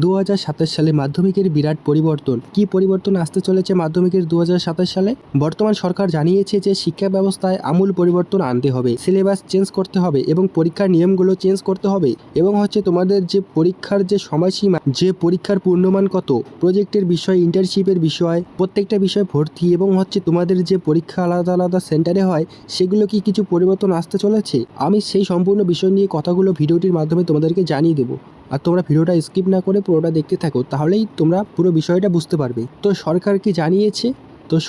2027 সালে মাধ্যমিকের বিরাট পরিবর্তন। কি পরিবর্তন আসতে চলেছে মাধ্যমিকের 2027 সালে? বর্তমান সরকার জানিয়েছে যে শিক্ষা ব্যবস্থায় আমূল পরিবর্তন আনতে হবে, সিলেবাস চেঞ্জ করতে হবে এবং পরীক্ষার নিয়মগুলো চেঞ্জ করতে হবে এবং তোমাদের যে পরীক্ষার যে সময়সীমা, যে পরীক্ষার পূর্ণমান কত, প্রজেক্টের বিষয়, ইন্টার্নশিপের বিষয়, প্রত্যেকটা বিষয় ভর্তি এবং তোমাদের যে পরীক্ষা আলাদা আলাদা সেন্টারে হয় সেগুলো কি কিছু পরিবর্তন আসতে চলেছে। আমি সেই সম্পূর্ণ বিষয় নিয়ে কথাগুলো ভিডিওটির মাধ্যমে তোমাদেরকে জানিয়ে দেবো। আর তোমরা ভিডিওটা স্কিপ না করে পুরোটা দেখতে থাকো, তাহলেই তোমরা পুরো বিষয়টা বুঝতে পারবে। তো সরকার কি জানিয়েছে?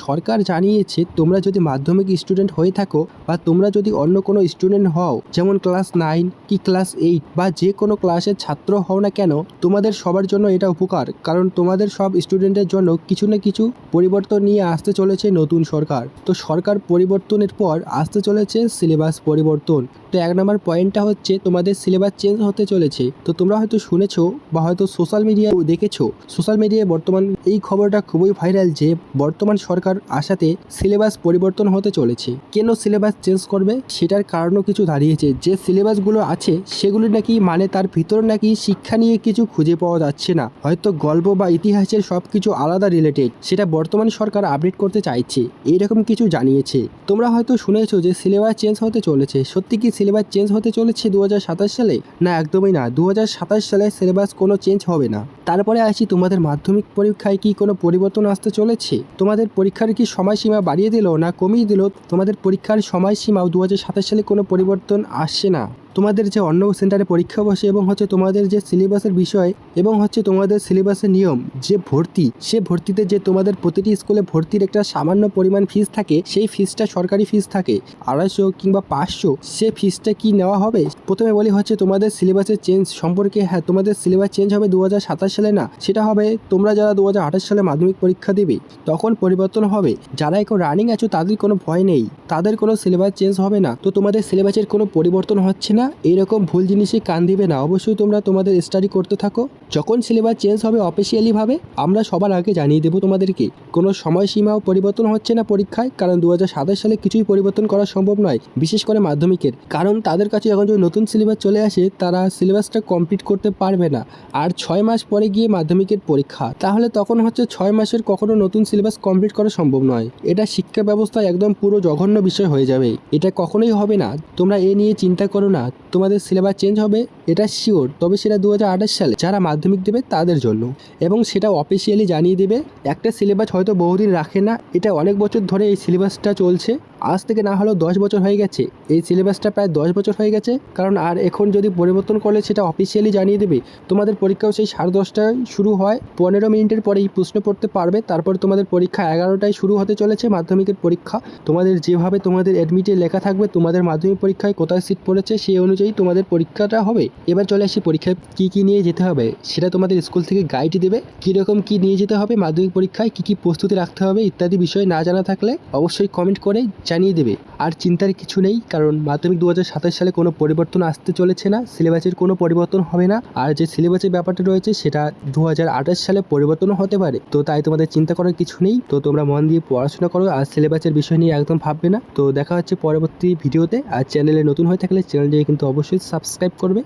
সরকার জানিয়েছে তোমরা যদি মাধ্যমিক স্টুডেন্ট হয়ে থাকো বা তোমরা যদি অন্য কোনো স্টুডেন্ট হও, যেমন ক্লাস 9 কি ক্লাস 8 বা যে কোনো ক্লাসের ছাত্র হও না কেন, তোমাদের সবার জন্য এটা উপকার। কারণ তোমাদের সব স্টুডেন্টের জন্য কিছু না কিছু পরিবর্তন নিয়ে আসতে চলেছে নতুন সরকার। তো সরকার পরিবর্তনের পর আসতে চলেছে সিলেবাস পরিবর্তন। তো 1 নম্বর পয়েন্টটা হচ্ছে তোমাদের সিলেবাস চেঞ্জ হতে চলেছে। তো তোমরা হয়তো শুনেছো বা হয়তো সোশ্যাল মিডিয়ায় দেখেছো, সোশ্যাল মিডিয়ায় বর্তমান এই খবরটা খুবই ভাইরাল যে বর্তমান সরকার আসাতে সিলেবাস পরিবর্তন হতে চলেছে। কেন সিলেবাস চেঞ্জ করবে সেটার কারণও কিছু দাঁড়িয়েছে। যে সিলেবাসগুলো আছে সেগুলি নাকি তার ভিতরে নাকি শিক্ষা নিয়ে কিছু খুঁজে পাওয়া যাচ্ছে না, হয়তো গল্প বা ইতিহাসের সব কিছু আলাদা রিলেটেড, সেটা বর্তমান সরকার আপডেট করতে চাইছে, এইরকম কিছু জানিয়েছে। তোমরা হয়তো শুনেছো যে সিলেবাস চেঞ্জ হতে চলেছে। সত্যি কি সিলেবাস চেঞ্জ হতে চলেছে 2027 সালে? না, একদমই না। 2027 সালে সিলেবাস কোনো চেঞ্জ হবে না। তারপরে আসি তোমাদের মাধ্যমিক পরীক্ষায় কি কোনো পরিবর্তন আসতে চলেছে? তোমাদের পরীক্ষার কি সময়সীমা বাড়িয়ে দিল না কমিয়ে দিল? তোমাদের পরীক্ষার সময়সীমাও 2027 সালে কোনো পরিবর্তন আসছে না। তোমাদের যে অন্য সেন্টারে পরীক্ষা বসে এবং তোমাদের যে সিলেবাসের বিষয় এবং তোমাদের সিলেবাসের নিয়ম, যে ভর্তি, সে ভর্তিতে যে তোমাদের প্রতিটি স্কুলে ভর্তির একটা সামান্য পরিমাণ ফিস থাকে, সেই ফিসটা সরকারি ফিস থাকে 250 কিংবা 500। সে ফিসটা কি নেওয়া হবে? প্রথমে বলি তোমাদের সিলেবাসের চেঞ্জ সম্পর্কে। হ্যাঁ, তোমাদের সিলেবাস চেঞ্জ হবে 2027 সালে না, সেটা হবে তোমরা যারা 2028 সালে মাধ্যমিক পরীক্ষা দেবে তখন পরিবর্তন হবে। যারা এখন রানিং আছো তাদের কোনো ভয় নেই, তাদের কোনো সিলেবাস চেঞ্জ হবে না। তো তোমাদের সিলেবাসের কোনো পরিবর্তন হচ্ছে না, এইরকম ভুল জিনিসে কান দিবে না। অবশ্যই তোমরা তোমাদের স্টাডি করতে থাকো। যখন সিলেবাস চেঞ্জ হবে অফিসিয়ালি ভাবে আমরা সবার আগে জানিয়ে দেবো তোমাদেরকে। কোনো সময়সীমাও পরিবর্তন হচ্ছে না পরীক্ষায়, কারণ 2027 সালে কিছুই পরিবর্তন করা সম্ভব নয়, বিশেষ করে মাধ্যমিকের। কারণ তাদের কাছে যখন যদি নতুন সিলেবাস চলে আসে তারা সিলেবাসটা কমপ্লিট করতে পারবে না। আর 6 মাস পরে গিয়ে মাধ্যমিকের পরীক্ষা, তাহলে তখন 6 মাসের কখনো নতুন সিলেবাস কমপ্লিট করা সম্ভব নয়। এটা শিক্ষা ব্যবস্থায় একদম পুরো জঘন্য বিষয় হয়ে যাবে। এটা কখনোই হবে না, তোমরা এ নিয়ে চিন্তা করো না। তোমাদের সিলেবাস চেঞ্জ হবে এটা শিওর, তবে সেটা 2028 সালে যারা মাধ্যমিক দেবে তাদের জন্য, এবং সেটা অফিসিয়ালি জানিয়ে দেবে। একটা সিলেবাস হয়তো বহুদিন রাখে না, এটা অনেক বছর ধরে এই সিলেবাসটা চলছে। আজ থেকে না হলেও 10 বছর হয়ে গেছে, এই সিলেবাসটা প্রায় 10 বছর হয়ে গেছে। কারণ আর এখন যদি পরিবর্তন করলে সেটা অফিসিয়ালি জানিয়ে দেবে। তোমাদের পরীক্ষাও সেই 10:30টায় শুরু হয়, 15 মিনিটের পরেই প্রশ্ন পড়তে পারবে। তারপর তোমাদের পরীক্ষা 11টায় শুরু হতে চলেছে মাধ্যমিকের পরীক্ষা। তোমাদের যেভাবে তোমাদের অ্যাডমিটে লেখা থাকবে তোমাদের মাধ্যমিক পরীক্ষায় কোথায় সিট পড়েছে সেই অনুযায়ী তোমাদের পরীক্ষাটা হবে। এবার চলে আসি পরীক্ষায় কি নিয়ে যেতে হবে, সেটা তোমাদের স্কুল থেকে গাইড দেবে। কীরকম কি নিয়ে যেতে হবে মাধ্যমিক পরীক্ষায়, কি প্রস্তুতি রাখতে হবে ইত্যাদি বিষয় না জানা থাকলে অবশ্যই কমেন্ট করে জানিয়ে দেবে। আর চিন্তার কিছু নেই, কারণ মাধ্যমিক 2027 সালে কোনো পরিবর্তন আসতে চলেছে না, সিলেবাসের কোনো পরিবর্তন হবে না। আর যে সিলেবাসের ব্যাপারটা রয়েছে সেটা 2028 সালে পরিবর্তন হতে পারে। তো তাই তোমাদের চিন্তা করার কিছু নেই। তো তোমরা মন দিয়ে পড়াশোনা করো আর সিলেবাসের বিষয় নিয়ে একদম ভাববে না। তো দেখা হচ্ছে পরবর্তী ভিডিওতে। আর চ্যানেলে নতুন হয়ে থাকলে চ্যানেলটিকে কিন্তু অবশ্যই সাবস্ক্রাইব করবে।